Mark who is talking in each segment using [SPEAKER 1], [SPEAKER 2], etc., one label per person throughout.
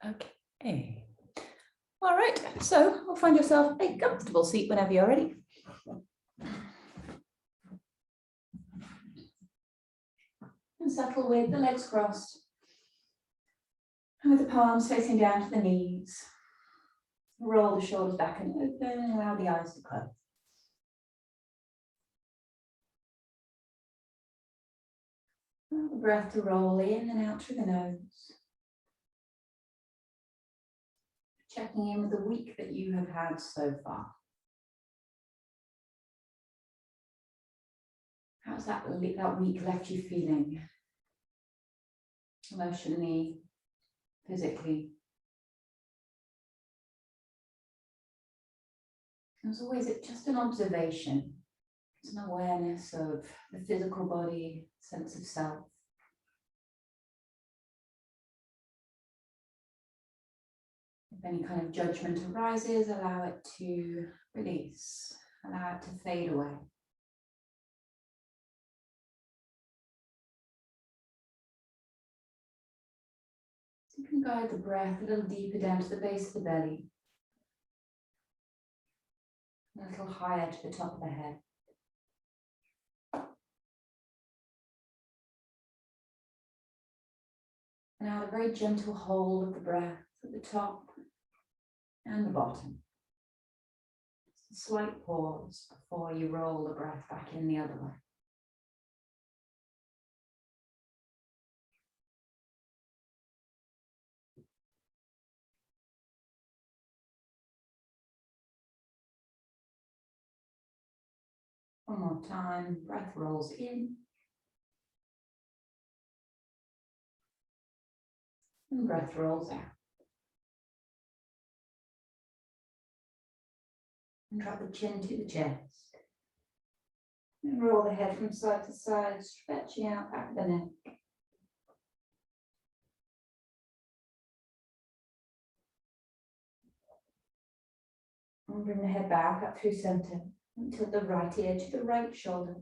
[SPEAKER 1] Okay. All right, so we'll find yourself a comfortable seat whenever you're ready. And settle with the legs crossed. And with the palms facing down to the knees. Roll the shoulders back and open and allow the eyes to close. Allow the breath to roll in and out through the nose. Checking in with the week that you have had so far. How's that week left you feeling? Emotionally, physically? As always, it's just an observation. It's an awareness of the physical body, sense of self. If any kind of judgment arises, allow it to release, allow it to fade away. So you can guide the breath a little deeper down to the base of the belly, a little higher to the top of the head. And now a very gentle hold of the breath at the top and the bottom. Just a slight pause before you roll the breath back in the other way. One more time, breath rolls in. And breath rolls out. And drop the chin to the chest. And roll the head from side to side, stretching out back the neck. And bring the head back up through center. And tilt the right ear to the right shoulder.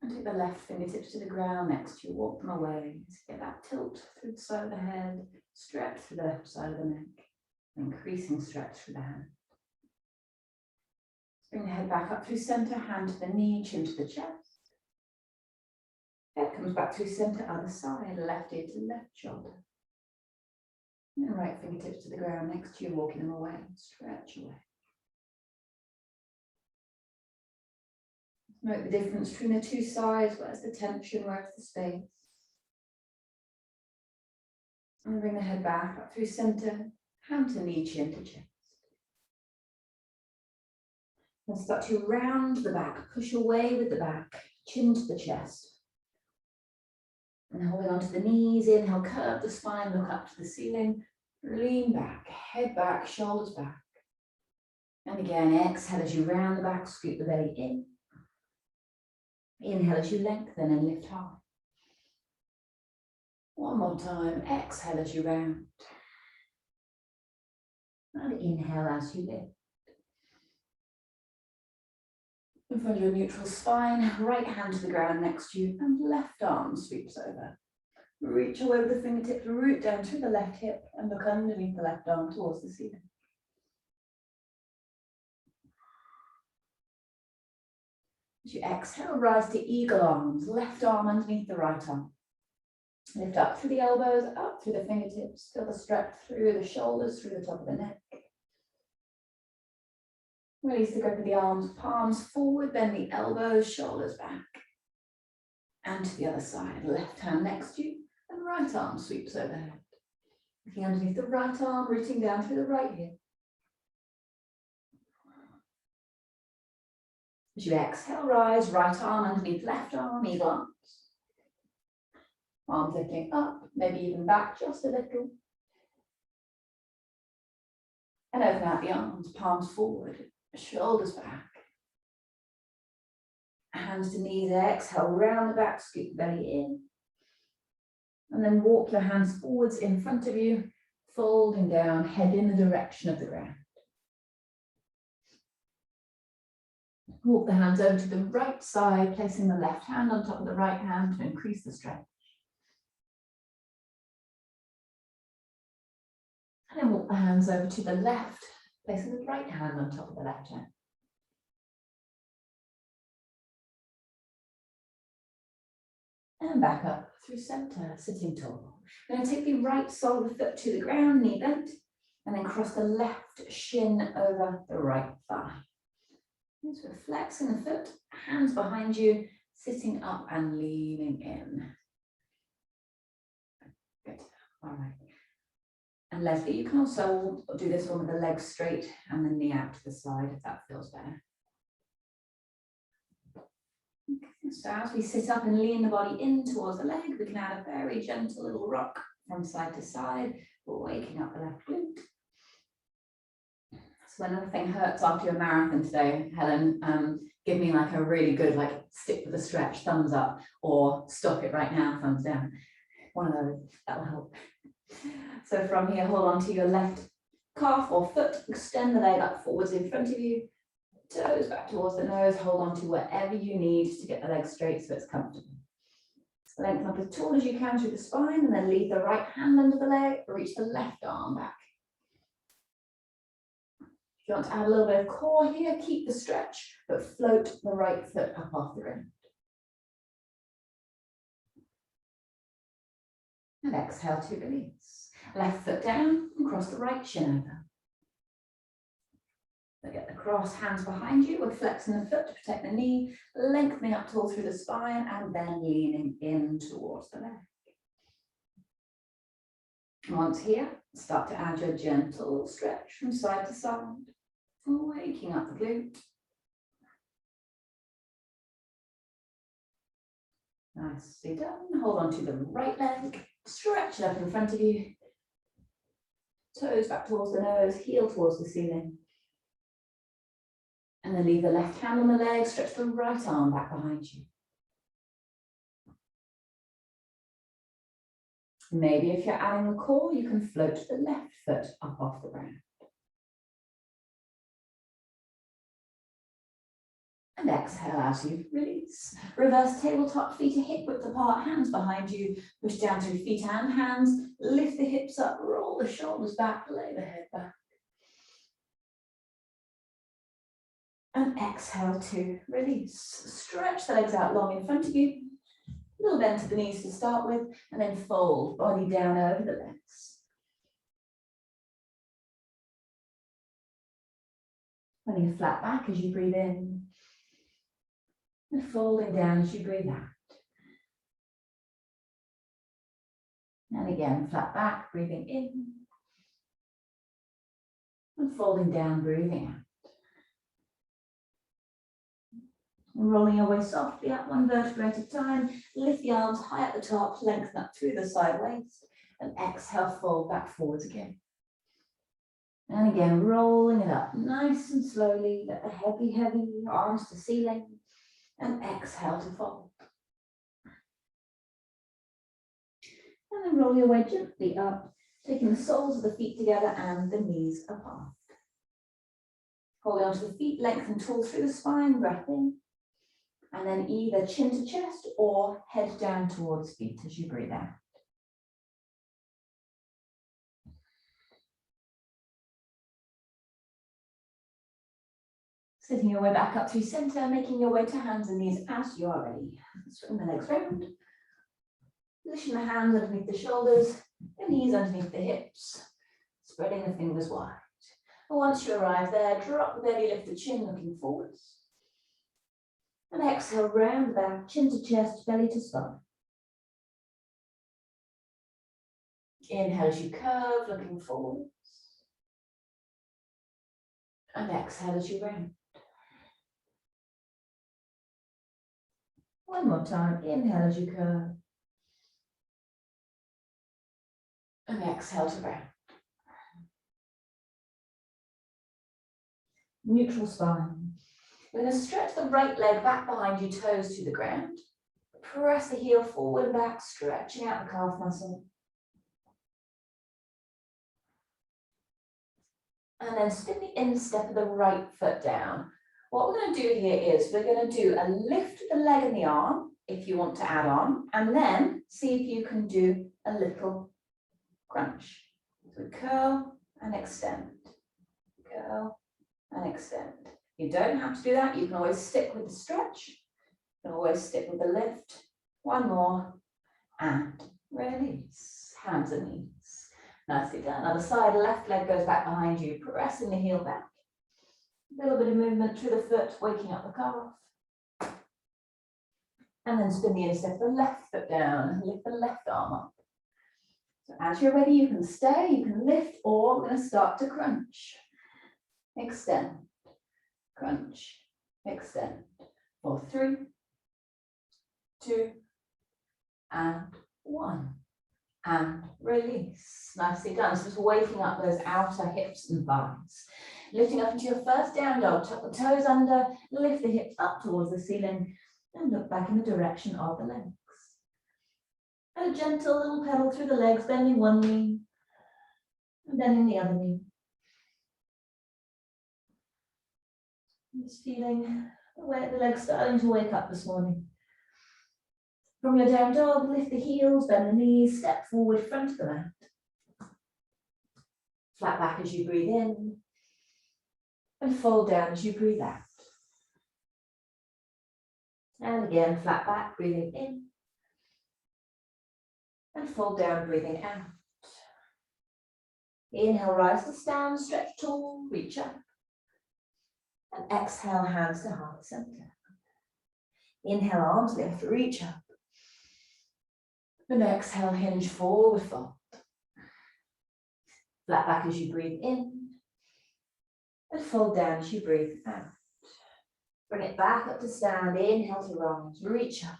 [SPEAKER 1] And take the left fingertips to the ground next to you. Walk them away. So get that tilt through the side of the head. Stretch through the left side of the neck. Increasing stretch through the hand. Bring the head back up through center, hand to the knee, chin to the chest. Head comes back through center, other side, left ear to left shoulder. And then right fingertips to the ground next to you, walking them away. Stretch away. Note the difference between the two sides. Where's the tension? Where's the space? And bring the head back up through center, hand to knee, chin to chest. And start to round the back, push away with the back, chin to the chest. And holding onto the knees, inhale, curve the spine, look up to the ceiling, lean back, head back, shoulders back. And again, exhale as you round the back, scoop the belly in. Inhale as you lengthen and lift high. One more time, exhale as you round. And inhale as you lift. In front of your neutral spine, right hand to the ground next to you, and left arm sweeps over. Reach away with the fingertips, root down through the left hip, and look underneath the left arm towards the ceiling. As you exhale, rise to eagle arms, left arm underneath the right arm. Lift up through the elbows, up through the fingertips, feel the stretch through the shoulders, through the top of the neck. Release the grip of the arms, palms forward, bend the elbows, shoulders back. And to the other side, left hand next to you, and right arm sweeps overhead. Looking underneath the right arm, rooting down through the right hip. As you exhale, rise, right arm underneath left arm, eagle arms. Arms lifting up, maybe even back just a little. And open out the arms, palms forward, shoulders back. Hands to knees, exhale, round the back, scoop the belly in. And then walk your hands forwards in front of you, folding down, head in the direction of the ground. Walk the hands over to the right side, placing the left hand on top of the right hand to increase the stretch. And then walk the hands over to the left, placing the right hand on top of the left hand. And back up through center, sitting tall. We're going to take the right sole of the foot to the ground, knee bent, and then cross the left shin over the right thigh. So we're flexing the foot, hands behind you, sitting up and leaning in. Good, all right. And Leslie, you can also do this one with the legs straight and the knee out to the side if that feels better. Okay, so as we sit up and lean the body in towards the leg, we can add a very gentle little rock from side to side. We're waking up the left glute. So when anything hurts after your marathon today, Helen, give me like a really good, like stick with the stretch, thumbs up, or stop it right now, thumbs down. One of those, that will help. So from here, hold on to your left calf or foot, extend the leg up forwards in front of you, toes back towards the nose, hold on to wherever you need to get the leg straight so it's comfortable. Lengthen up as tall as you can through the spine, and then leave the right hand under the leg, reach the left arm back. If you want to add a little bit of core here, keep the stretch, but float the right foot up off the ground. And exhale to release. Left foot down and cross the right shin over. So get the cross, hands behind you. We're flexing the foot to protect the knee, lengthening up tall through the spine, and then leaning in towards the leg. Once here, start to add your gentle stretch from side to side, waking up the glute. Nicely done. Hold on to the right leg, stretch it up in front of you. Toes back towards the nose, heel towards the ceiling. And then leave the left hand on the leg, stretch the right arm back behind you. Maybe if you're adding the core, you can float the left foot up off the ground. And exhale as you release. Reverse tabletop, feet are hip width apart, hands behind you. Push down through feet and hands. Lift the hips up, roll the shoulders back, lay the head back. And exhale to release. Stretch the legs out long in front of you. A little bend to the knees to start with, and then fold body down over the legs. Running a flat back as you breathe in. And folding down as you breathe out. And again, flat back, breathing in. And folding down, breathing out. And rolling your way softly up one vertebra at a time. Lift the arms high at the top, lengthen up through the side waist. And exhale, fold back forwards again. And again, rolling it up nice and slowly. Let the head be heavy, arms to ceiling. And exhale to fold. And then roll your way gently up, taking the soles of the feet together and the knees apart. Hold on to the feet, lengthen tall through the spine, breath in. And then either chin to chest or head down towards feet as you breathe out. Sitting your way back up through center, making your way to hands and knees as you are ready. Swing the legs round. Position the hands underneath the shoulders, the knees underneath the hips, spreading the fingers wide. And once you arrive there, drop the belly, lift the chin, looking forwards. And exhale, round the back, chin to chest, belly to spine. Inhale as you curve, looking forwards. And exhale as you round. One more time, inhale as you curve. And exhale to round. Neutral spine. We're going to stretch the right leg back behind you, toes to the ground. Press the heel forward and back, stretching out the calf muscle. And then spin the instep of the right foot down. What we're going to do here is we're going to do a lift of the leg and the arm, if you want to add on, and then see if you can do a little crunch. So curl and extend. Go and extend. You don't have to do that. You can always stick with the stretch. You can always stick with the lift. One more and release. Hands and knees. Nicely done. Other side, left leg goes back behind you, pressing the heel back. A little bit of movement through the foot, waking up the calf. And then spin the instep of the left foot down, lift the left arm up. So as you're ready, you can stay, you can lift, or we're going to start to crunch. Extend, crunch, extend. For 3, 2, and 1. And release. Nicely done. So just waking up those outer hips and thighs. Lifting up into your first down dog, tuck the toes under, lift the hips up towards the ceiling, and look back in the direction of the legs. And a gentle little pedal through the legs, bending one knee, and bending the other knee. Just feeling the legs starting to wake up this morning. From your down dog, lift the heels, bend the knees, step forward, front of the mat. Flat back as you breathe in, and fold down as you breathe out. And again, flat back, breathing in, and fold down, breathing out. Inhale, rise to stand, stretch tall, reach up. And exhale, hands to heart center. Inhale, arms lift, reach up. And exhale, hinge forward fold. Flat back as you breathe in. And fold down as you breathe out. Bring it back up to stand. Inhale to rise, reach up.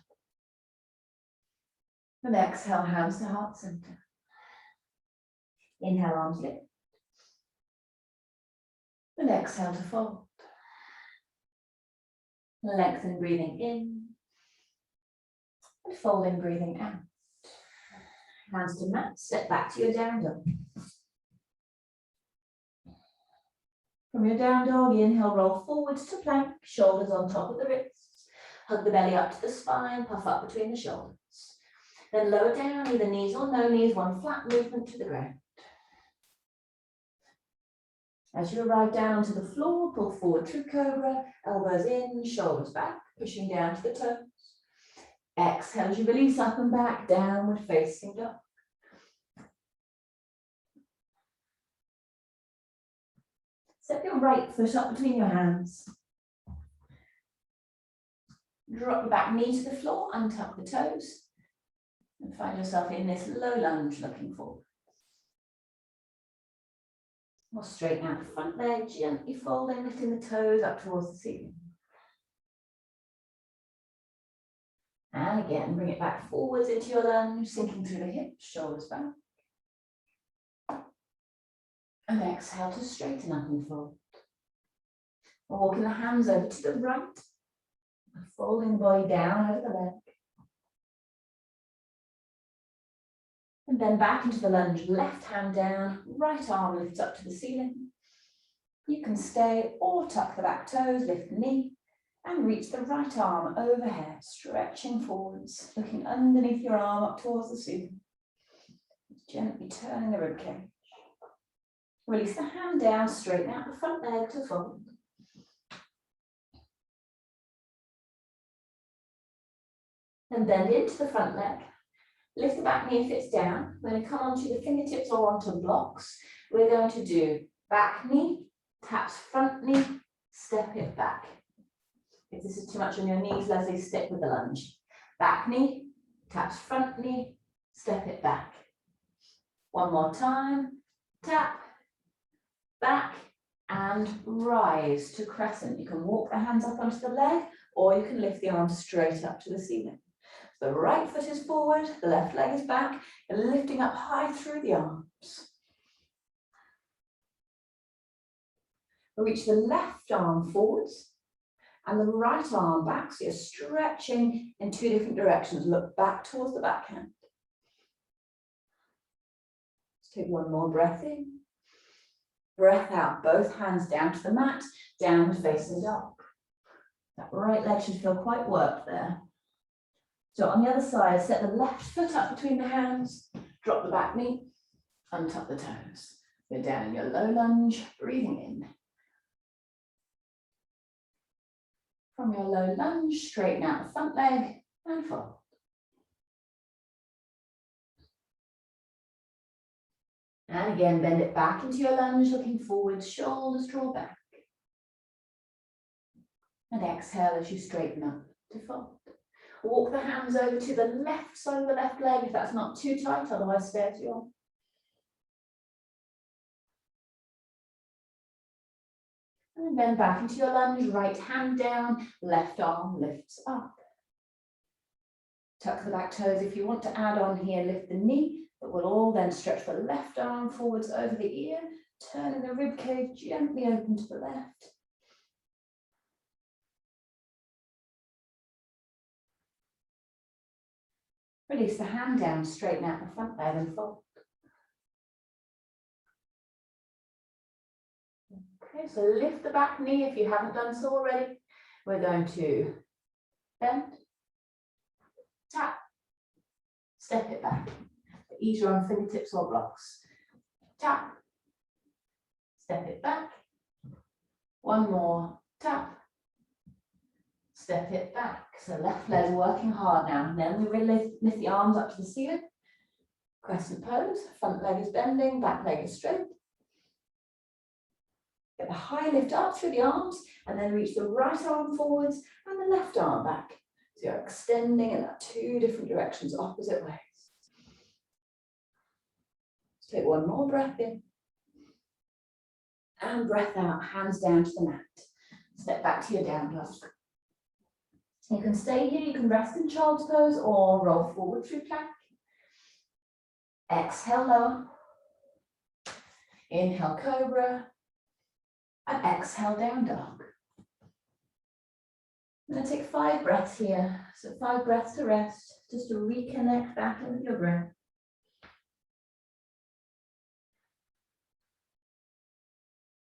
[SPEAKER 1] And exhale, hands to heart center. Inhale, arms lift. And exhale to fold. Lengthen, breathing in. And folding, breathing out. Hands to mat, step back to your down dog. From your down dog, inhale, roll forwards to plank, shoulders on top of the wrists. Hug the belly up to the spine, puff up between the shoulders. Then lower down, either knees or no knees, one flat movement to the ground. As you arrive down onto the floor, pull forward through cobra, elbows in, shoulders back, pushing down to the toes. Exhale as you release up and back, downward facing dog. Step your right foot up between your hands. Drop the back knee to the floor, untuck the toes, and find yourself in this low lunge looking forward. Or straighten out the front leg, gently folding, lifting the toes up towards the ceiling. And again, bring it back forwards into your lunge, sinking through the hips, shoulders back. And exhale to straighten up and fold. Walking the hands over to the right, folding the body down over the leg. And then back into the lunge, left hand down, right arm lifts up to the ceiling. You can stay or tuck the back toes, lift the knee, and reach the right arm overhead, stretching forwards, looking underneath your arm up towards the ceiling. Gently turning the ribcage. Release the hand down, straighten out the front leg to fold. And bend into the front leg. Lift the back knee if it's down. We're going to come onto the fingertips or onto blocks. We're going to do back knee, taps front knee, step it back. If this is too much on your knees, Leslie, stick with the lunge. Back knee, taps front knee, step it back. One more time. Tap, back, and rise to crescent. You can walk the hands up onto the leg, or you can lift the arms straight up to the ceiling. The right foot is forward, the left leg is back, and lifting up high through the arms. Reach the left arm forwards and the right arm back, so you're stretching in two different directions. Look back towards the backhand. Let's take one more breath in. Breath out, both hands down to the mat, downward facing dog. That right leg should feel quite worked there. So on the other side, set the left foot up between the hands, drop the back knee, untuck the toes. Go down in your low lunge, breathing in. From your low lunge, straighten out the front leg and fold. And again, bend it back into your lunge, looking forward, shoulders draw back. And exhale as you straighten up to fold. Walk the hands over to the left side of the left leg if that's not too tight, otherwise stay as you are. And then back into your lunge, right hand down, left arm lifts up. Tuck the back toes. If you want to add on here, lift the knee, but we'll all then stretch the left arm forwards over the ear, turning the rib cage gently open to the left. Release the hand down, straighten out the front leg and fold. Okay, so lift the back knee if you haven't done so already. We're going to bend, tap, step it back. Ease your own fingertips or blocks. Tap, step it back. One more, tap, step it back. So left leg working hard now. And then we really lift the arms up to the ceiling. Crescent pose, front leg is bending, back leg is straight. Get the high lift up through the arms and then reach the right arm forwards and the left arm back. So you're extending in that two different directions, opposite ways. Let's take one more breath in. And breath out, hands down to the mat. Step back to your down dog. You can stay here, you can rest in child's pose or roll forward through plank. Exhale, lower. Inhale, cobra. And exhale, down dog. I'm going to take 5 breaths here. So 5 breaths to rest, just to reconnect back with your breath.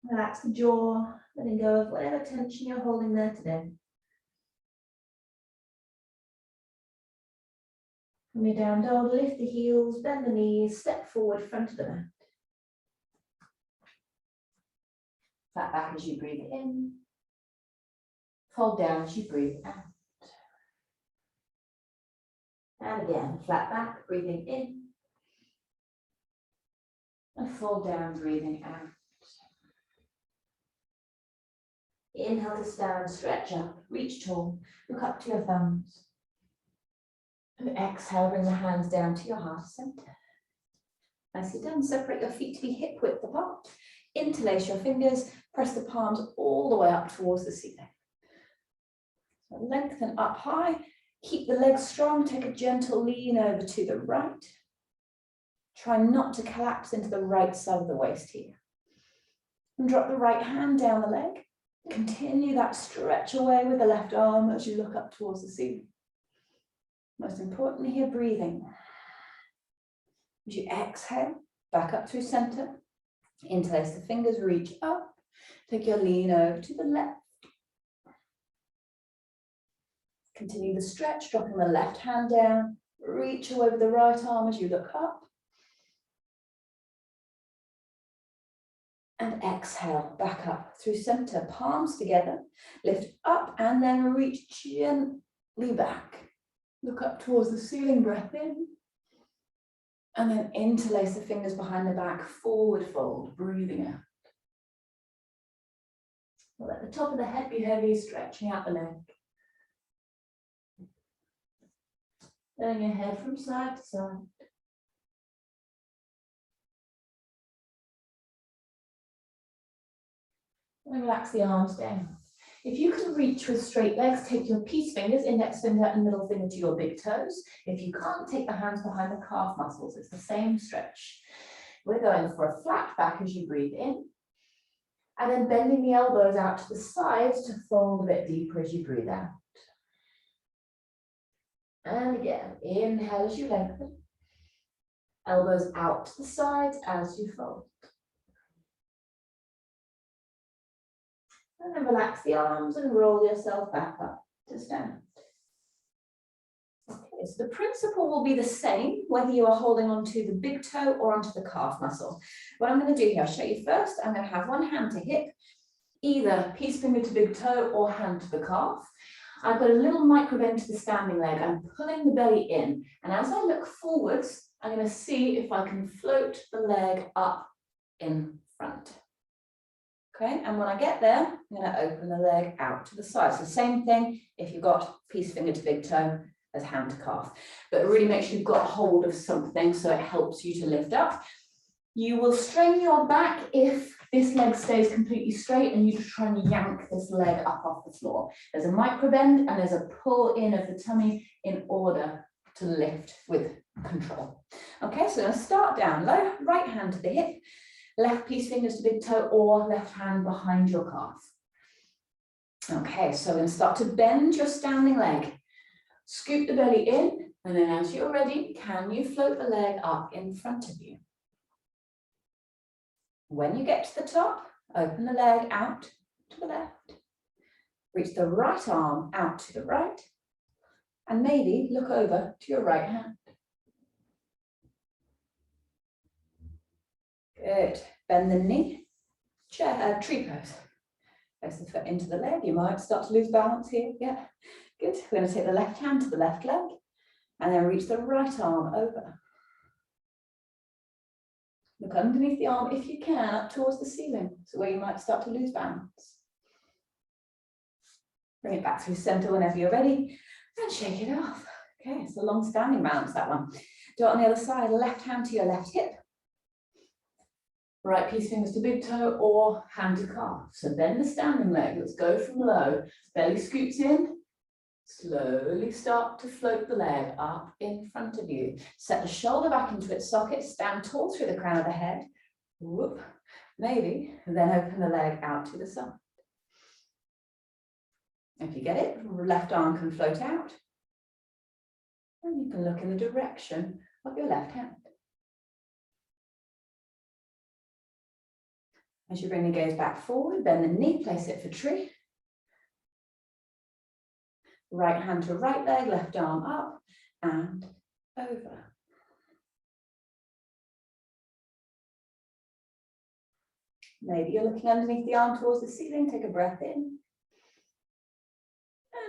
[SPEAKER 1] Relax the jaw, letting go of whatever tension you're holding there today. From your down dog, lift the heels, bend the knees, step forward, front of the mat. Flat back as you breathe in. Fold down as you breathe out. And again, flat back, breathing in. And fold down, breathing out. Inhale to stand, stretch up, reach tall, look up to your thumbs. And exhale, bring the hands down to your heart center. Nicely done, separate your feet to be hip width apart. Interlace your fingers, press the palms all the way up towards the ceiling. So lengthen up high, keep the legs strong, take a gentle lean over to the right. Try not to collapse into the right side of the waist here. And drop the right hand down the leg. Continue that stretch away with the left arm as you look up towards the ceiling. Most importantly here, breathing. As you exhale, back up through center. Interlace the fingers, reach up. Take your lean over to the left. Continue the stretch, dropping the left hand down. Reach away with the right arm as you look up. And exhale, back up through center, palms together. Lift up and then reach gently back. Look up towards the ceiling, breath in. And then interlace the fingers behind the back, forward fold, breathing out. We'll let the top of the head be heavy, stretching out the neck. Turning your head from side to side. And relax the arms down. If you can reach with straight legs, take your peace fingers, index finger and middle finger to your big toes. If you can't, take the hands behind the calf muscles. It's the same stretch. We're going for a flat back as you breathe in. And then bending the elbows out to the sides to fold a bit deeper as you breathe out. And again, inhale as you lengthen. Elbows out to the sides as you fold. And then relax the arms and roll yourself back up to stand. Okay, So the principle will be the same, whether you are holding onto the big toe or onto the calf muscle. What I'm going to do here, I'll show you first. I'm going to have one hand to hip, either peace finger to big toe or hand to the calf. I've got a little micro bend to the standing leg. I'm pulling the belly in. And as I look forwards, I'm going to see if I can float the leg up in front. Okay, and when I get there, I'm going to open the leg out to the side. So same thing if you've got peace finger to big toe as hand to calf. But really make sure you've got hold of something so it helps you to lift up. You will strain your back if this leg stays completely straight and you just try and yank this leg up off the floor. There's a micro bend and there's a pull in of the tummy in order to lift with control. Okay, so I'm going to start down low, right hand to the hip, left peace fingers to big toe or left hand behind your calf. Okay, so we're going to start to bend your standing leg. Scoop the belly in, and then as you're ready, can you float the leg up in front of you? When you get to the top, open the leg out to the left. Reach the right arm out to the right, and maybe look over to your right hand. Good. Bend the knee, tree pose. Place the foot into the leg. You might start to lose balance here. Yeah, good. We're going to take the left hand to the left leg and then reach the right arm over. Look underneath the arm if you can, up towards the ceiling, so where you might start to lose balance. Bring it back through center whenever you're ready and shake it off. Okay, it's a long standing balance, that one. Do it on the other side, left hand to your left hip. Right peace fingers to big toe or hand to calf. So bend the standing leg. Let's go from low. Belly scoots in. Slowly start to float the leg up in front of you. Set the shoulder back into its socket. Stand tall through the crown of the head. Whoop. Maybe. Then open the leg out to the side. If you get it, left arm can float out. And you can look in the direction of your left hand. As you bring the gaze back forward, bend the knee, place it for tree. Right hand to right leg, left arm up and over. Maybe you're looking underneath the arm towards the ceiling. Take a breath in.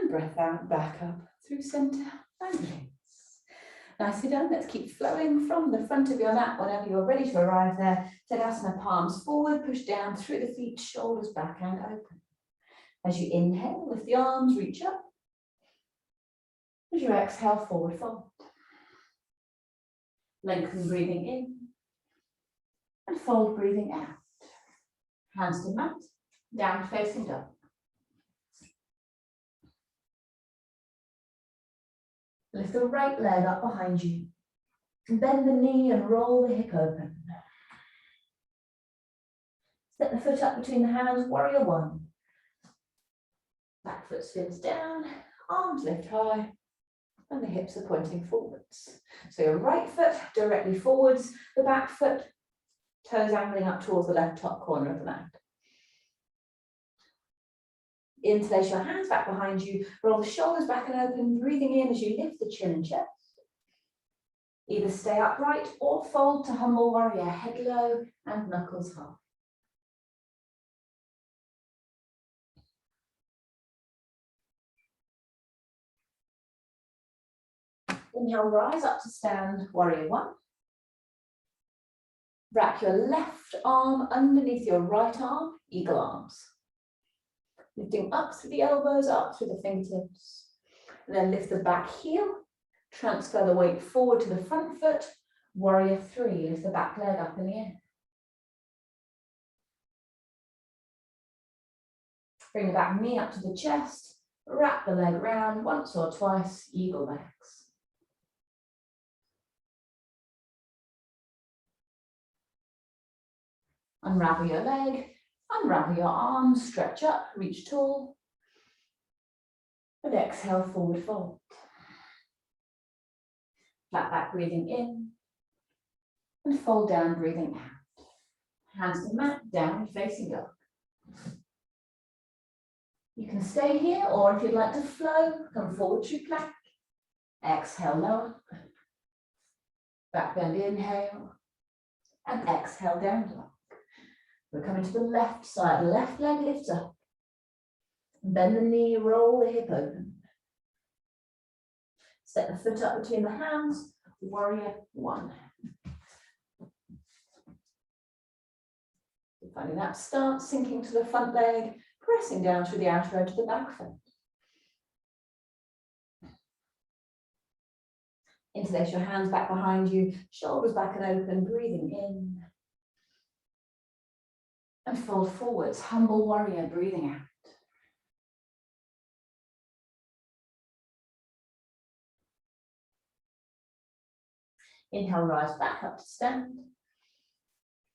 [SPEAKER 1] And breath out, back up through center and release. Nicely done. Let's keep flowing from the front of your mat whenever you're ready to arrive there. Tadasana, palms forward, push down through the feet, shoulders back and open. As you inhale, lift the arms, reach up. As you exhale, forward fold. Lengthen, breathing in. And fold, breathing out. Hands to mat, down facing dog. Lift the right leg up behind you. Bend the knee and roll the hip open. Step the foot up between the hands, warrior one. Back foot spins down, arms lift high, and the hips are pointing forwards. So your right foot directly forwards, the back foot, toes angling up towards the left top corner of the mat. Interlace your hands back behind you, roll the shoulders back and open, breathing in as you lift the chin and chest. Either stay upright or fold to humble warrior, head low and knuckles high. Inhale, rise up to stand, warrior one. Wrap your left arm underneath your right arm, eagle arms. Lifting up through the elbows, up through the fingertips. And then lift the back heel, transfer the weight forward to the front foot, warrior three, lift the back leg up in the air. Bring the back knee up to the chest, wrap the leg round once or twice, eagle legs. Unravel your leg, unravel your arms, stretch up, reach tall. And exhale, forward fold. Flat back, breathing in. And fold down, breathing out. Hands to mat, down facing dog. You can stay here, or if you'd like to flow, come forward to plank. Exhale, lower. Back bend, inhale. And exhale, down dog. We're coming to the left side. Left leg lifts up. Bend the knee, roll the hip open. Step the foot up between the hands. Warrior one. Finding that stance, sinking to the front leg, pressing down through the outer edge of the back foot. Interlace your hands back behind you, shoulders back and open, breathing in. And fold forwards, humble warrior, breathing out. Inhale, rise back up to stand.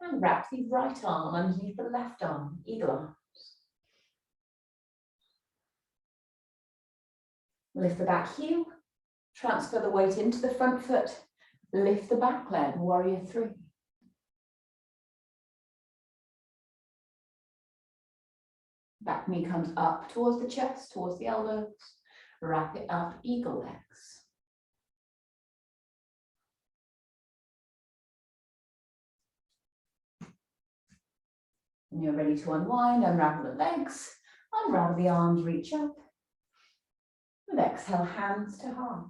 [SPEAKER 1] And wrap the right arm underneath the left arm, eagle arms. Lift the back heel, transfer the weight into the front foot, lift the back leg, warrior three. Back knee comes up towards the chest, towards the elbows. Wrap it up, eagle legs. When you're ready to unwind, unravel the legs, unravel the arms, reach up. And exhale, hands to heart.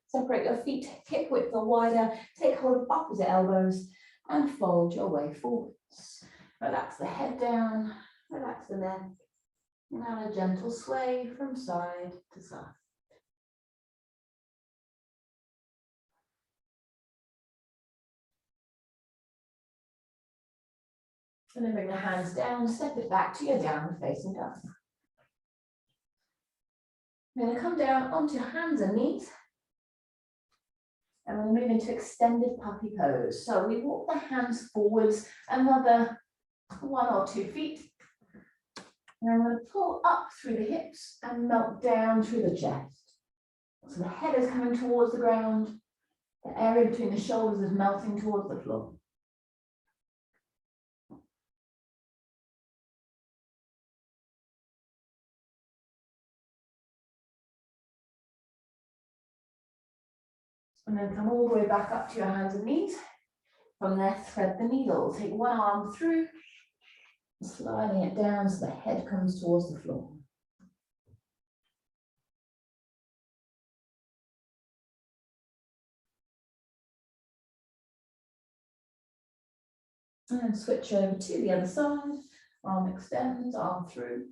[SPEAKER 1] Separate your feet, hip width or wider, take hold of opposite elbows and fold your way forwards. Relax the head down, relax the neck, and have a gentle sway from side to side. And then bring the hands down, step it back to your downward facing dog. We're going to come down onto your hands and knees. And we'll move into extended puppy pose. So we walk the hands forwards another 1 or 2 feet. And I'm going to pull up through the hips and melt down through the chest. So the head is coming towards the ground. The area between the shoulders is melting towards the floor. And then come all the way back up to your hands and knees. From there, thread the needle. Take one arm through, sliding it down so the head comes towards the floor. And switch over to the other side. Arm extends, arm through.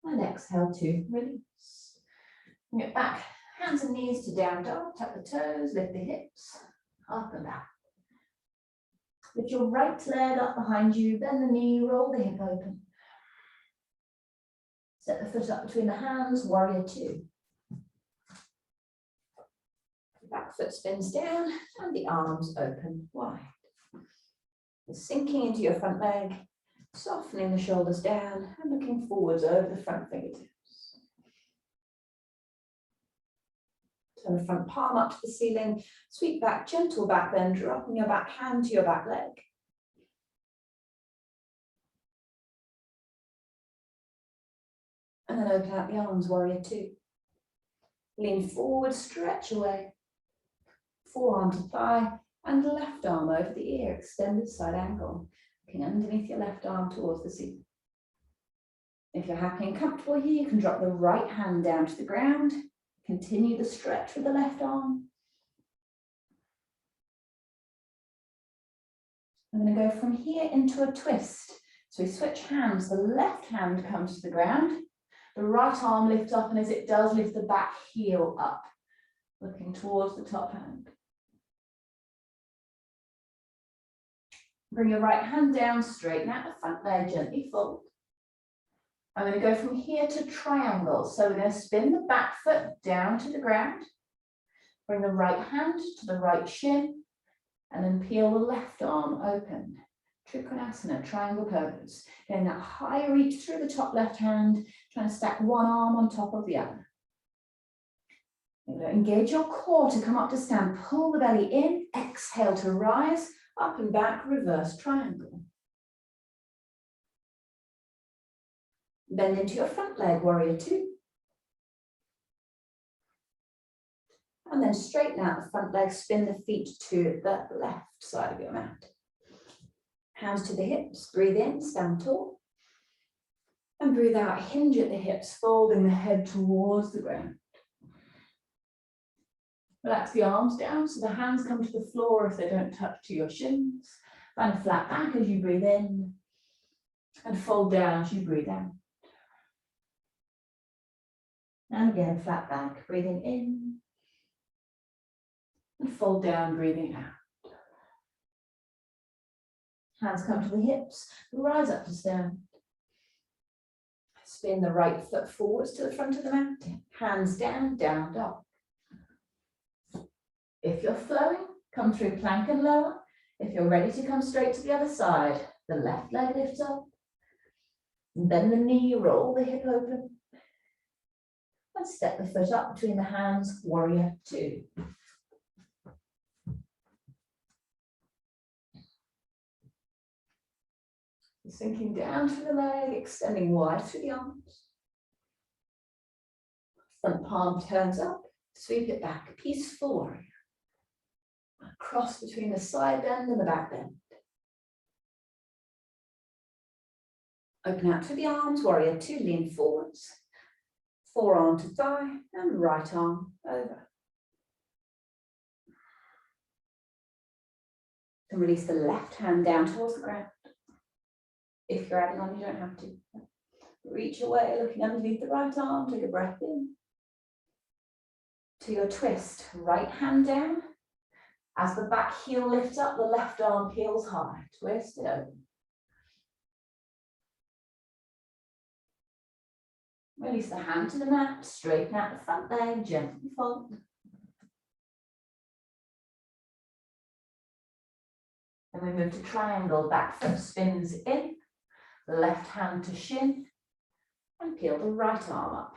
[SPEAKER 1] And exhale to release. Bring it back, hands and knees to down dog, tuck the toes, lift the hips, up and back. Lift your right leg up behind you, bend the knee, roll the hip open. Step the foot up between the hands, warrior two. The back foot spins down and the arms open wide. You're sinking into your front leg, softening the shoulders down and looking forwards over the front fingertips. Turn the front palm up to the ceiling, sweep back, gentle back bend, dropping your back hand to your back leg. And then open out the arms, warrior two. Lean forward, stretch away. Forearm to thigh and left arm over the ear, extended side angle. Looking underneath your left arm towards the ceiling. If you're happy and comfortable here, you can drop the right hand down to the ground. Continue the stretch with the left arm. I'm going to go from here into a twist. So we switch hands. The left hand comes to the ground. The right arm lifts up, and as it does, lift the back heel up, looking towards the top hand. Bring your right hand down, straighten out the front leg, gently fold. I'm going to go from here to triangle. So we're going to spin the back foot down to the ground. Bring the right hand to the right shin, and then peel the left arm open. Trikonasana, triangle pose. Getting that high reach through the top left hand, trying to stack one arm on top of the other. You're going to engage your core to come up to stand. Pull the belly in. Exhale to rise. Up and back, reverse triangle. Bend into your front leg, warrior two. And then straighten out the front leg, spin the feet to the left side of your mat. Hands to the hips, breathe in, stand tall. And breathe out, hinge at the hips, folding the head towards the ground. Relax the arms down so the hands come to the floor if they don't touch to your shins. Find a flat back as you breathe in. And fold down as you breathe out. And again, flat back, breathing in. And fold down, breathing out. Hands come to the hips, rise up to stand. Spin the right foot forwards to the front of the mat. Hands down, down dog. If you're flowing, come through plank and lower. If you're ready to come straight to the other side, the left leg lifts up. Bend the knee, roll the hip open. And step the foot up between the hands, warrior two. Sinking down through the leg, extending wide through the arms. Front palm turns up, sweep it back, peaceful warrior. Cross between the side bend and the back bend. Open out through the arms, warrior two, lean forwards. Forearm to thigh and right arm over. And release the left hand down towards the ground. If you're adding on, you don't have to. Reach away, looking underneath the right arm, take a breath in. To your twist, right hand down. As the back heel lifts up, the left arm peels high. Twist it open. Release the hand to the mat, straighten out the front leg, gently fold. Then we move to triangle, back foot spins in, the left hand to shin, and peel the right arm up.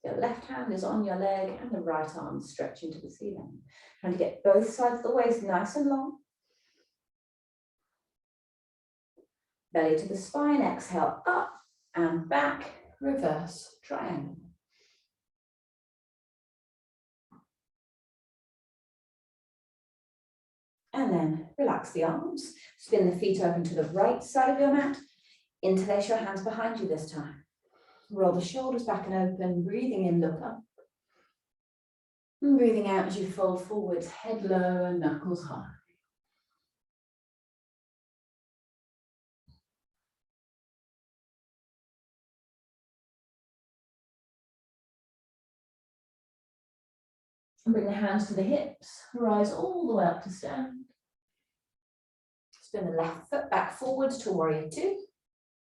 [SPEAKER 1] Your left hand is on your leg and the right arm stretching to the ceiling. Trying to get both sides of the waist nice and long. Belly to the spine, exhale up and back, reverse triangle. And then relax the arms, spin the feet open to the right side of your mat, interlace your hands behind you this time. Roll the shoulders back and open, breathing in, look up. And breathing out as you fold forwards, head low and knuckles high. And bring the hands to the hips, rise all the way up to stand. Spin the left foot back forwards to warrior two.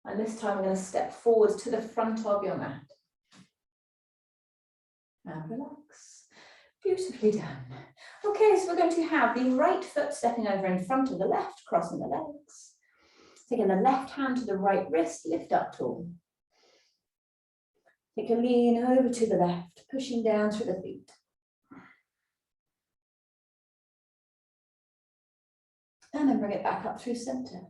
[SPEAKER 1] And this time we're going to step forwards to the front of your mat. And relax. Beautifully done. Okay, so we're going to have the right foot stepping over in front of the left, crossing the legs. Taking the left hand to the right wrist, lift up tall. Take a lean over to the left, pushing down through the feet. And then bring it back up through center.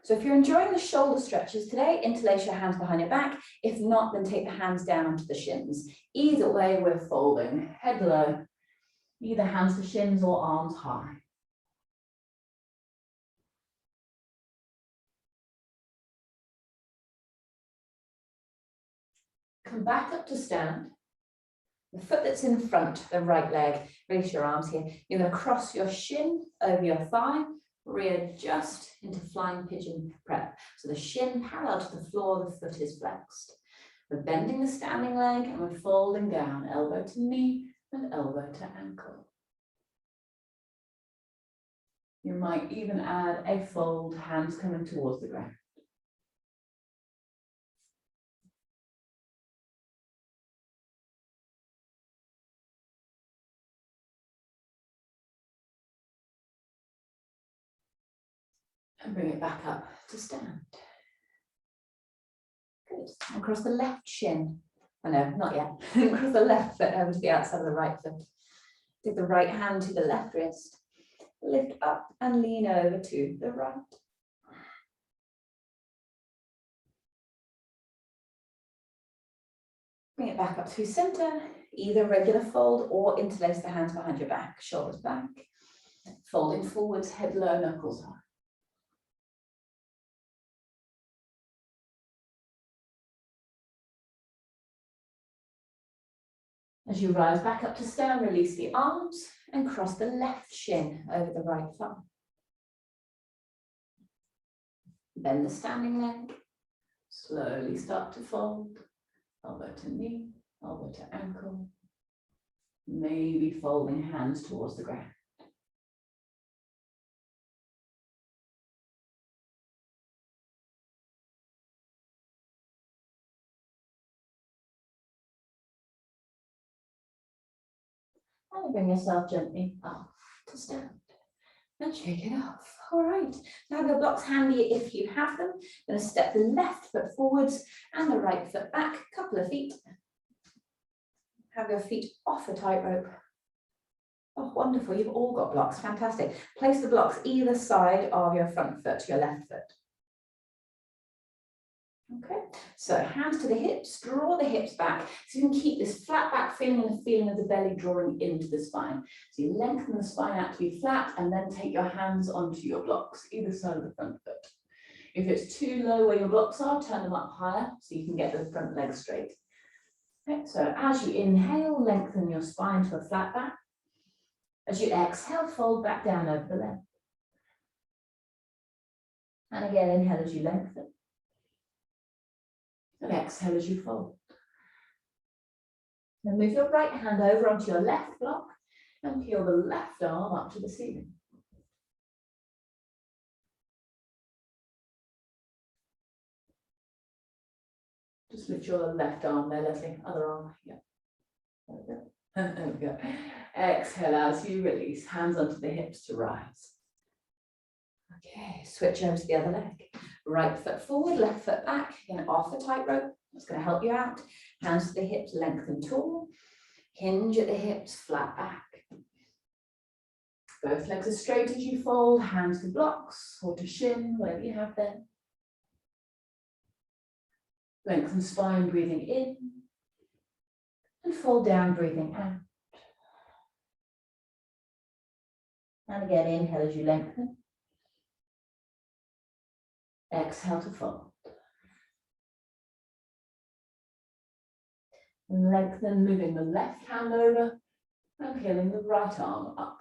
[SPEAKER 1] So if you're enjoying the shoulder stretches today, interlace your hands behind your back. If not, then take the hands down onto the shins. Either way, we're folding, head low, either hands to shins or arms high. Come back up to stand. The foot that's in front, the right leg, release your arms here. You're going to cross your shin over your thigh, readjust into flying pigeon prep. So the shin parallel to the floor, the foot is flexed. We're bending the standing leg and we're folding down, elbow to knee and elbow to ankle. You might even add a fold, hands coming towards the ground. And bring it back up to stand. Good. And across the left shin, Oh no, not yet. Cross the left foot over to the outside of the right foot. Take the right hand to the left wrist. Lift up and lean over to the right. Bring it back up through center, either regular fold or interlace the hands behind your back, shoulders back. Folding forwards, head low, knuckles high. As you rise back up to stand, release the arms and cross the left shin over the right thumb. Bend the standing leg. Slowly start to fold. Elbow to knee, elbow to ankle. Maybe folding hands towards the ground. And bring yourself gently up to stand. And shake it off. All right. Now have your blocks handy if you have them. Going to step the left foot forwards and the right foot back, couple of feet. Have your feet off a tightrope. Oh, wonderful. You've all got blocks. Fantastic. Place the blocks either side of your front foot, your left foot. Okay, so hands to the hips, draw the hips back so you can keep this flat back feeling and the feeling of the belly drawing into the spine. So you lengthen the spine out to be flat and then take your hands onto your blocks, either side of the front foot. If it's too low where your blocks are, turn them up higher so you can get the front leg straight. Okay, so as you inhale, lengthen your spine to a flat back. As you exhale, fold back down over the leg. And again, inhale as you lengthen. And exhale as you fold. Then move your right hand over onto your left block and peel the left arm up to the ceiling. Just lift your left arm there, Leslie. Other arm, yeah. There we go. There we go. Exhale as you release, hands onto the hips to rise. Okay, switch over to the other leg. Right foot forward, left foot back, again off the tightrope. That's going to help you out. Hands to the hips, lengthen tall. Hinge at the hips, flat back. Both legs as straight as you fold, hands to blocks or to shin, whatever you have there. Lengthen spine, breathing in. And fold down, breathing out. And again, inhale as you lengthen. Exhale to fold. And lengthen, moving the left hand over and peeling the right arm up.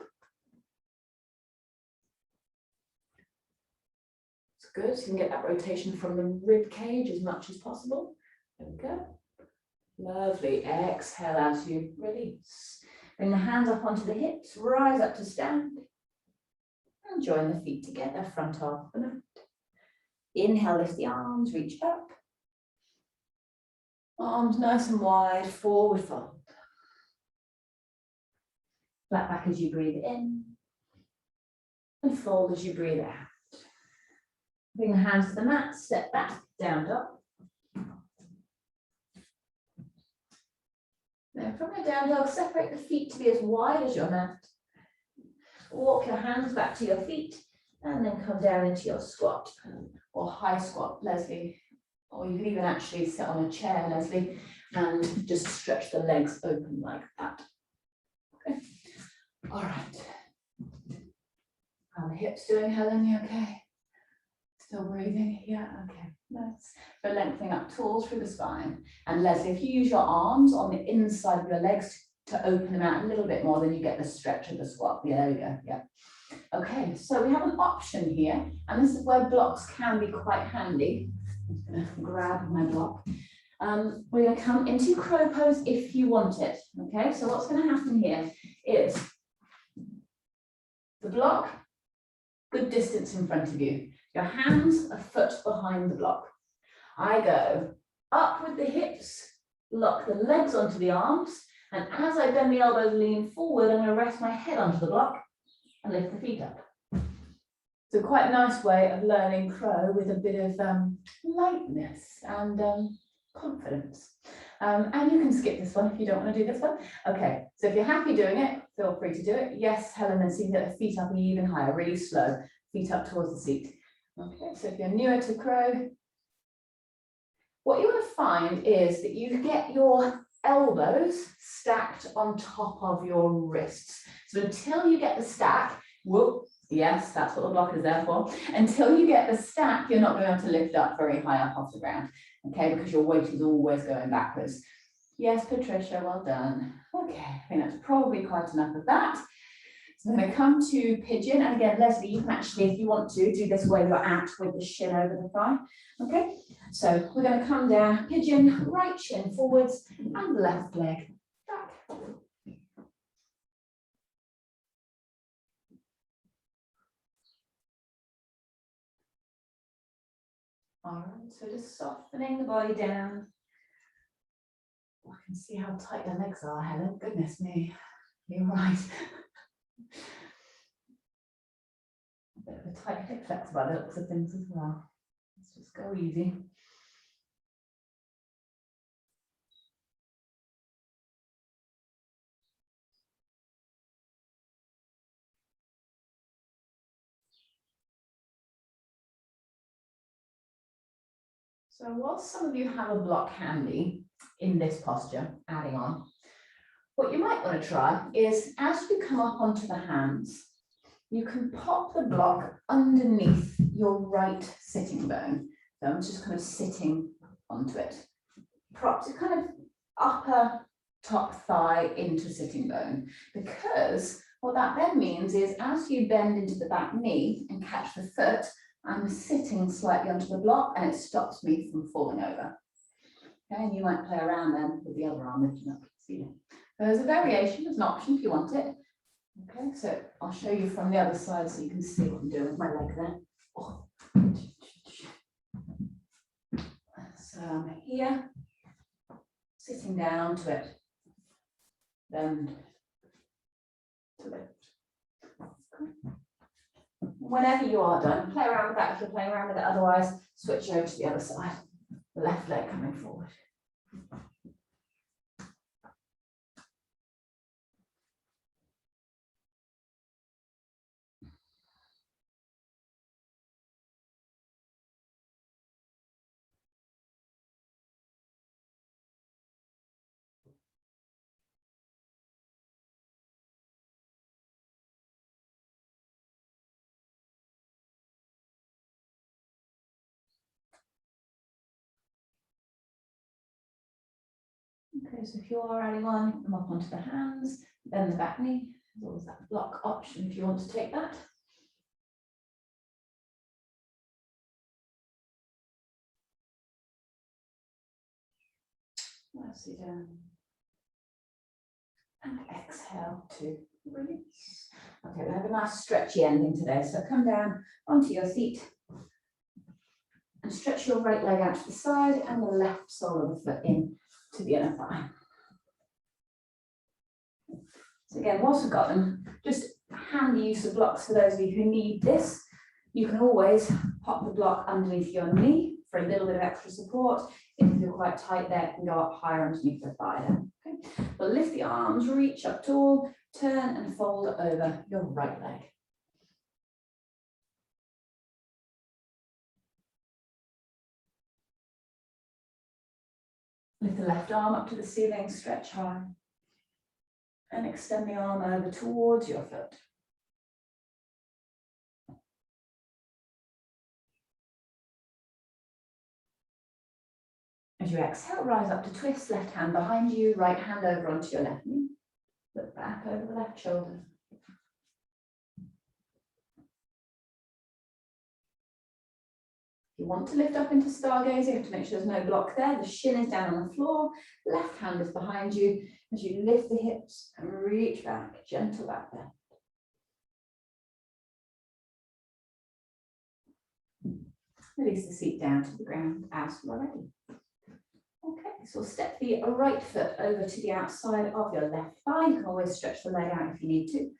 [SPEAKER 1] It's good, so you can get that rotation from the rib cage as much as possible. There we go. Lovely. Exhale as you release. Bring the hands up onto the hips, rise up to stand. And join the feet together, front arm the mat. Inhale, lift the arms, reach up. Arms nice and wide, forward fold. Flat back as you breathe in. And fold as you breathe out. Bring the hands to the mat, step back, down dog. Now from your down dog, separate the feet to be as wide as your mat. Walk your hands back to your feet and then come down into your squat or high squat, Leslie. Or you can even actually sit on a chair, Leslie, and just stretch the legs open like that. Okay. All right. How are the hips doing, Helen? You okay? Still breathing? Yeah, okay. Nice. So lengthening up tall through the spine. And Leslie, if you use your arms on the inside of your legs to open them out a little bit more, then you get the stretch of the squat. Yeah, there we go. Yeah. Okay, so we have an option here, and this is where blocks can be quite handy. I'm going to grab my block. We're going to come into crow pose if you want it. Okay, so what's going to happen here is the block, good distance in front of you. Your hands a foot behind the block. I go up with the hips, lock the legs onto the arms, and as I bend the elbows, lean forward, I'm going to rest my head onto the block and lift the feet up. So quite a nice way of learning crow with a bit of lightness and confidence. And you can skip this one if you don't want to do this one. Okay, so if you're happy doing it, feel free to do it. Yes, Helen, and see the feet up even higher, really slow, feet up towards the seat. Okay, so if you're newer to crow, what you want to find is that you get your elbows stacked on top of your wrists. So until you get the stack, whoop, yes, that's what the block is there for. Until you get the stack, you're not going to be able to lift up very high up off the ground, okay, because your weight is always going backwards. Yes, Patricia, well done. Okay, I think that's probably quite enough of that. So I'm going to come to pigeon, and again, Leslie, you can actually, if you want to, do this where you're at with the shin over the thigh. Okay, so we're going to come down, pigeon, right shin forwards, and left leg back. All right, so just softening the body down. I can see how tight your legs are, Helen. Goodness me, you're right. A bit of a tight hip flex by the looks of things as well. Let's just go easy. So whilst some of you have a block handy in this posture, adding on, what you might want to try is as you come up onto the hands, you can pop the block underneath your right sitting bone. So I'm just kind of sitting onto it. Props it kind of upper top thigh into sitting bone, because what that then means is as you bend into the back knee and catch the foot, I'm sitting slightly onto the block and it stops me from falling over. Okay, and you might play around then with the other arm lifting up. See, there's a variation, there's an option if you want it. Okay, so I'll show you from the other side so you can see what I'm doing with my leg there. Oh. So I'm here, sitting down to it, bend to lift. Whenever you are done, play around with that if you're playing around with it, otherwise switch over to the other side, the left leg coming forward. Okay, so if you are adding on, come up onto the hands, then the back knee. There's always that block option if you want to take that. Nicely down. And exhale to release. Okay, we have a nice stretchy ending today. So come down onto your seat and stretch your right leg out to the side and the left sole of the foot in to the inner thigh. So again, whilst we've got them, just handy use of blocks for those of you who need this. You can always pop the block underneath your knee for a little bit of extra support. If you're quite tight there, it can go up higher underneath the thigh then. Okay. But lift the arms, reach up tall, turn and fold over your right leg. Lift the left arm up to the ceiling, stretch high. And extend the arm over towards your foot. As you exhale, rise up to twist, left hand behind you, right hand over onto your left knee. Look back over the left shoulder. If you want to lift up into stargazer, you have to make sure there's no block there. The shin is down on the floor, left hand is behind you. As you lift the hips and reach back, gentle back bend. Release the seat down to the ground as you are ready. Okay, so step the right foot over to the outside of your left thigh. You can always stretch the leg out if you need to.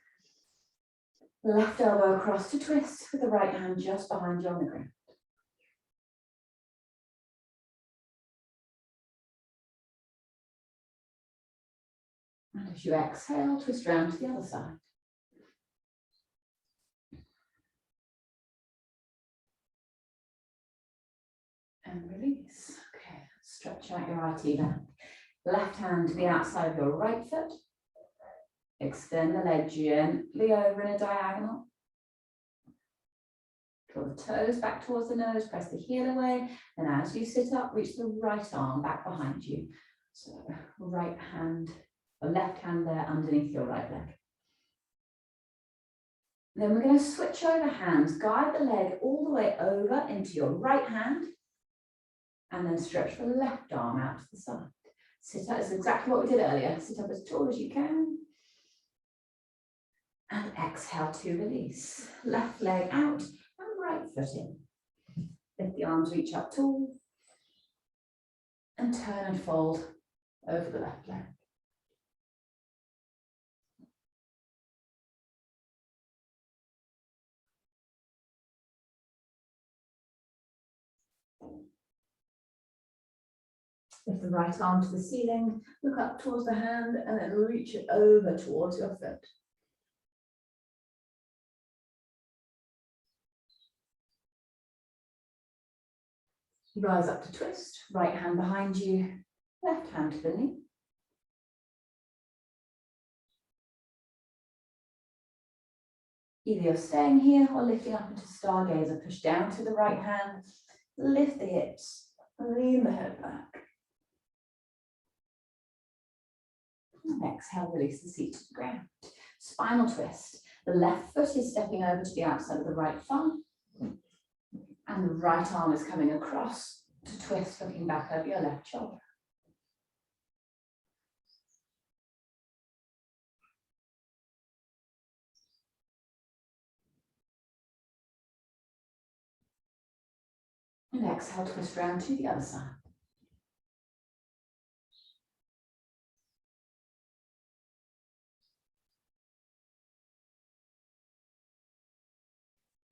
[SPEAKER 1] Left elbow across to twist with the right hand just behind you on the ground. And as you exhale, twist round to the other side. And release. Okay, stretch out your right back. Left hand to the outside of your right foot. Extend the leg gently over in a diagonal. Draw the toes back towards the nose, press the heel away, and as you sit up, reach the right arm back behind you. So right hand, or left hand there underneath your right leg. Then we're going to switch over hands, guide the leg all the way over into your right hand, and then stretch the left arm out to the side. Sit up, it's exactly what we did earlier. Sit up as tall as you can. And exhale to release. Left leg out and right foot in. Lift the arms, reach up tall. And turn and fold over the left leg. Lift the right arm to the ceiling, look up towards the hand, and then reach it over towards your foot. Rise up to twist, right hand behind you, left hand to the knee. Either you're staying here or lifting up into stargazer, push down to the right hand, lift the hips, lean the head back. And exhale, release the seat to the ground. Spinal twist. The left foot is stepping over to the outside of the right thumb. And the right arm is coming across to twist, looking back over your left shoulder. And exhale, twist round to the other side.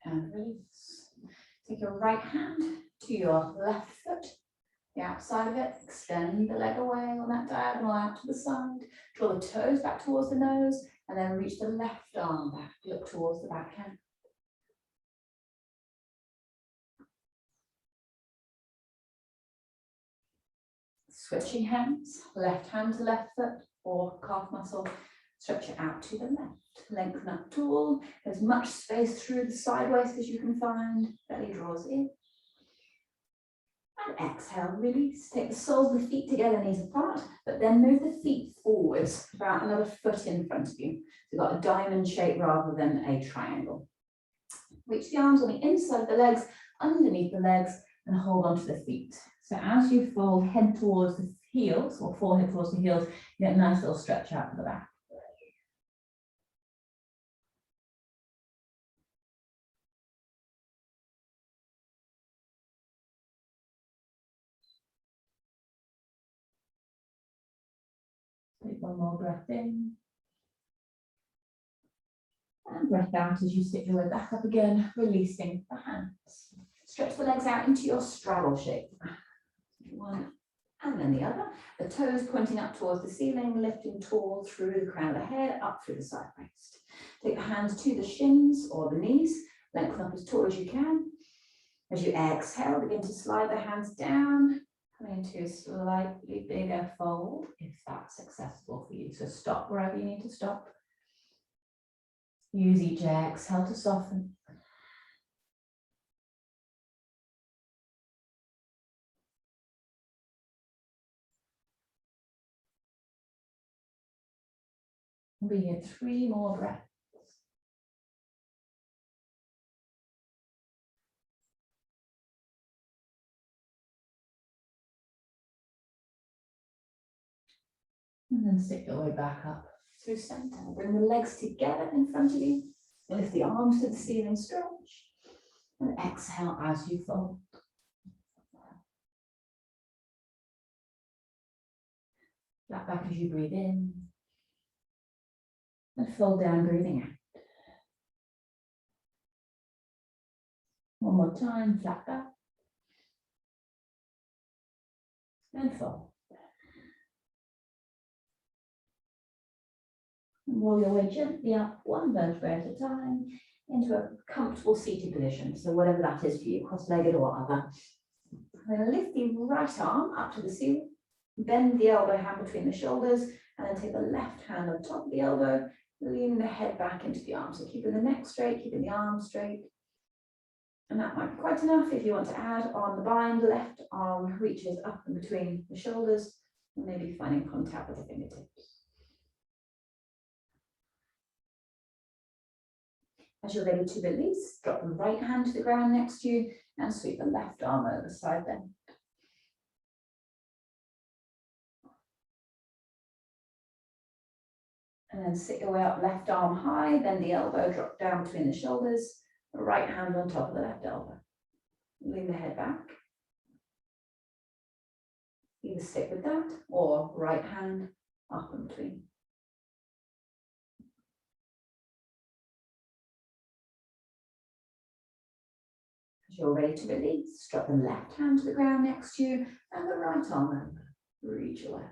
[SPEAKER 1] And release. Take your right hand to your left foot, the outside of it, extend the leg away on that diagonal out to the side, draw the toes back towards the nose, and then reach the left arm back, look towards the back hand. Switching hands, left hand to left foot or calf muscle, stretch it out to the left. Lengthen up tall, as much space through the side waist as you can find, belly draws in. And exhale, release. Take the soles of the feet together, knees apart, but then move the feet forwards, about another foot in front of you. So you've got a diamond shape rather than a triangle. Reach the arms on the inside of the legs, underneath the legs, and hold onto the feet. So as you fold head towards the heels, or forehead towards the heels, you get a nice little stretch out to the back. Take one more breath in. And breath out as you sit your way back up again, releasing the hands. Stretch the legs out into your straddle shape. One and then the other. The toes pointing up towards the ceiling, lifting tall through the crown of the head, up through the side waist. Take the hands to the shins or the knees, lengthen up as tall as you can. As you exhale, begin to slide the hands down, coming into a slightly bigger fold, if that's accessible for you. So stop wherever you need to stop. Use each exhale to soften. Be here 3 more breaths. And then sit your way back up through center. Bring the legs together in front of you. Lift the arms to the ceiling, stretch. And exhale as you fold. Flat back as you breathe in. And fold down, breathing out. One more time, flat back. And fold. And roll your way gently up, one vertebrae at a time, into a comfortable seated position. So whatever that is for you, cross-legged or other. Then lift the right arm up to the ceiling, bend the elbow hand between the shoulders, and then take the left hand on top of the elbow, leaning the head back into the arm. So keeping the neck straight, keeping the arm straight. And that might be quite enough if you want to add on the bind, left arm reaches up and between the shoulders, and maybe finding contact with the fingertips. As you're ready to release, drop the right hand to the ground next to you and sweep the left arm over side bend. And then sit your way up, left arm high, bend the elbow, drop down between the shoulders, the right hand on top of the left elbow. Lean the head back. Either stick with that or right hand up and between. As you're ready to release, drop the left hand to the ground next to you and the right arm over. Reach away.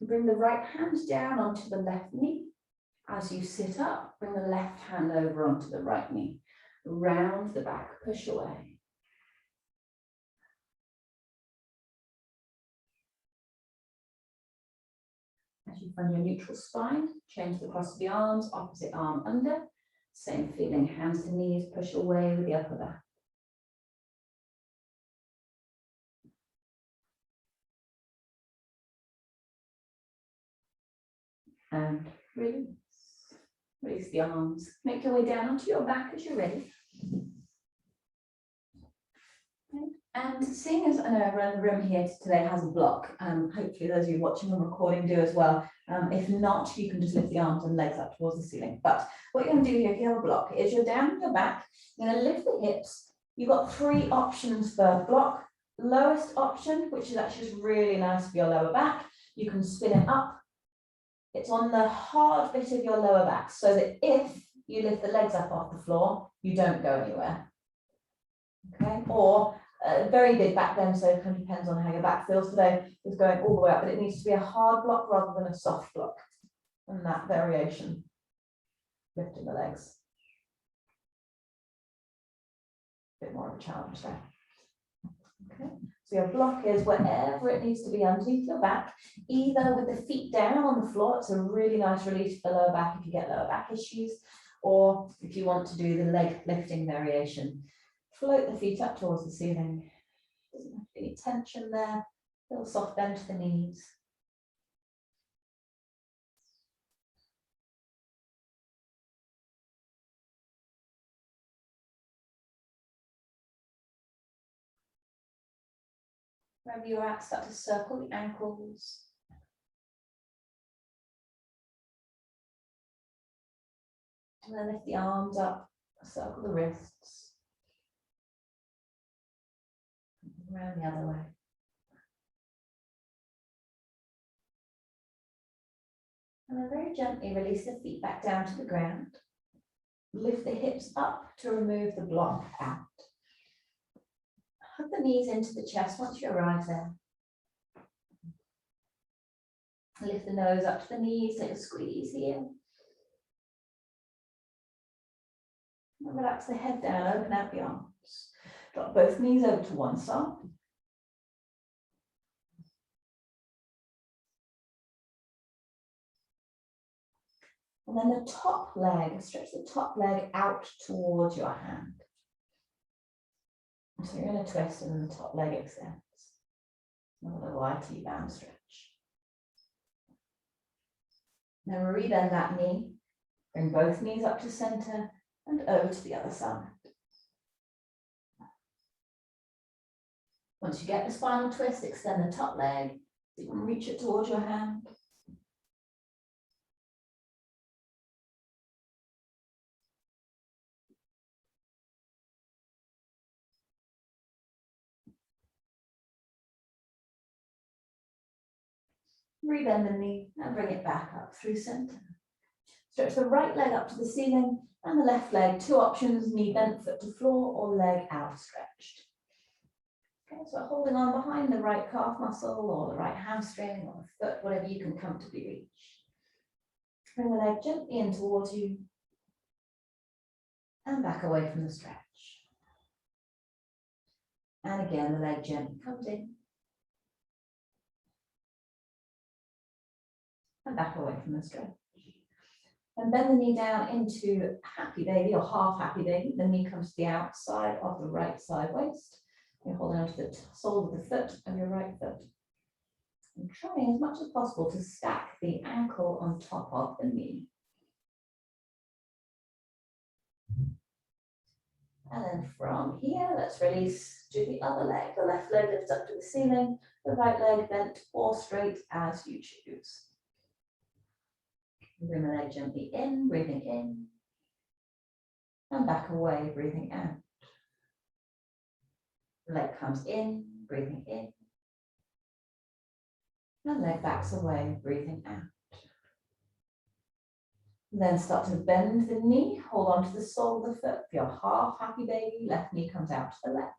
[SPEAKER 1] Bring the right hand down onto the left knee. As you sit up, bring the left hand over onto the right knee. Round the back, push away. As you find your neutral spine, change the cross of the arms, opposite arm under. Same feeling, hands to knees, push away with the upper back. And release. Release the arms. Make your way down onto your back as you're ready. Okay. And seeing as I know everyone in the room here today has a block, hopefully those of you watching on recording do as well. If not, you can just lift the arms and legs up towards the ceiling. But what you're going to do here, if you have a block, is you're down on your back, you're going to lift the hips. You've got 3 options for block. Lowest option, which is actually just really nice for your lower back, you can spin it up. It's on the hard bit of your lower back, so that if you lift the legs up off the floor, you don't go anywhere. Okay, or a very big back bend, so it kind of depends on how your back feels today, is going all the way up, but it needs to be a hard block rather than a soft block. And that variation, lifting the legs. A bit more of a challenge there. Okay. So your block is wherever it needs to be underneath your back, either with the feet down on the floor. It's a really nice release for the lower back if you get lower back issues, or if you want to do the leg lifting variation. Float the feet up towards the ceiling. Doesn't have to be any tension there. A little soft bend to the knees. Wherever you're at, start to circle the ankles. And then lift the arms up, circle the wrists. Around the other way. And then very gently release the feet back down to the ground. Lift the hips up to remove the block out. Hug the knees into the chest once you arrive there. Lift the nose up to the knees, take a squeeze here. And relax the head down, open out the arms. Drop both knees over to one side. And then the top leg, stretch the top leg out towards your hand. So you're going to twist and then the top leg extends. A little IT band stretch. Then rebend that knee, bring both knees up to center and over to the other side. Once you get the spinal twist, extend the top leg, so you can reach it towards your hand. Rebend the knee and bring it back up through center. Stretch the right leg up to the ceiling and the left leg, 2 options, knee bent, foot to floor or leg outstretched. Okay, so holding on behind the right calf muscle or the right hamstring or the foot, whatever you can comfortably reach. Bring the leg gently in towards you and back away from the stretch. And again, the leg gently comes in and back away from the stretch. And bend the knee down into happy baby or half happy baby. The knee comes to the outside of the right side waist. You're holding onto the sole of the foot of your right foot. And trying as much as possible to stack the ankle on top of the knee. And then from here, let's release to the other leg. The left leg lifts up to the ceiling, the right leg bent or straight as you choose. Bring the leg gently in, breathing in, and back away, breathing out. The leg comes in, breathing in, and leg backs away, breathing out. Then start to bend the knee, hold on to the sole of the foot. If you're half happy baby, left knee comes out to the left.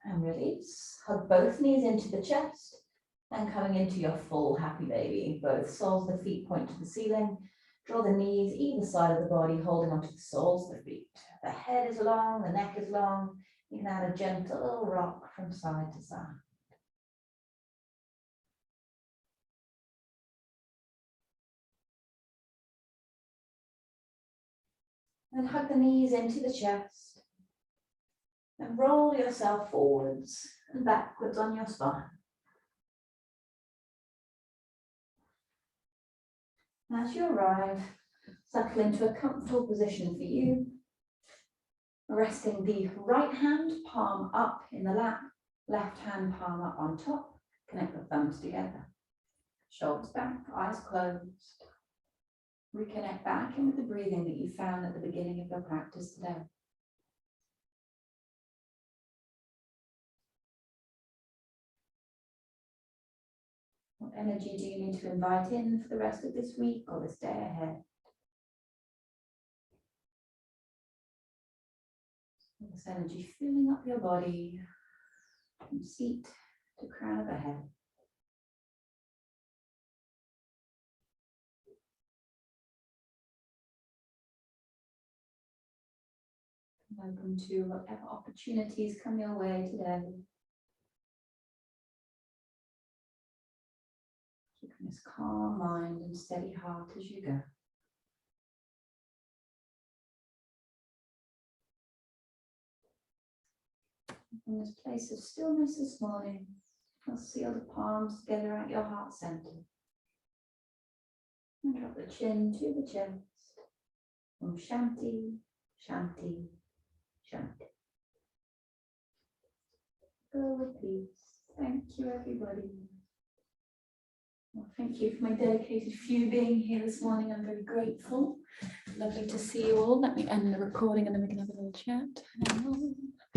[SPEAKER 1] And release. Hug both knees into the chest and coming into your full happy baby. Both soles of the feet point to the ceiling. Draw the knees either side of the body, holding onto the soles of the feet. The head is long, the neck is long. You can add a gentle rock from side to side. And hug the knees into the chest. And roll yourself forwards and backwards on your spine. As you arrive, settle into a comfortable position for you. Resting the right hand palm up in the lap, left hand palm up on top. Connect the thumbs together. Shoulders back, eyes closed. Reconnect back in with the breathing that you found at the beginning of your practice today. What energy do you need to invite in for the rest of this week or this day ahead? This energy filling up your body from seat to crown of the head. Welcome to whatever opportunities come your way today. Keeping this calm mind and steady heart as you go. From this place of stillness this morning, you'll seal the palms together at your heart center. And drop the chin to the chest. Om Shanti, Shanti, Shanti. Go with peace. Thank you, everybody. Well, thank you for my dedicated few being here this morning. I'm very grateful. Lovely to see you all. Let me end the recording and then we can have a little chat.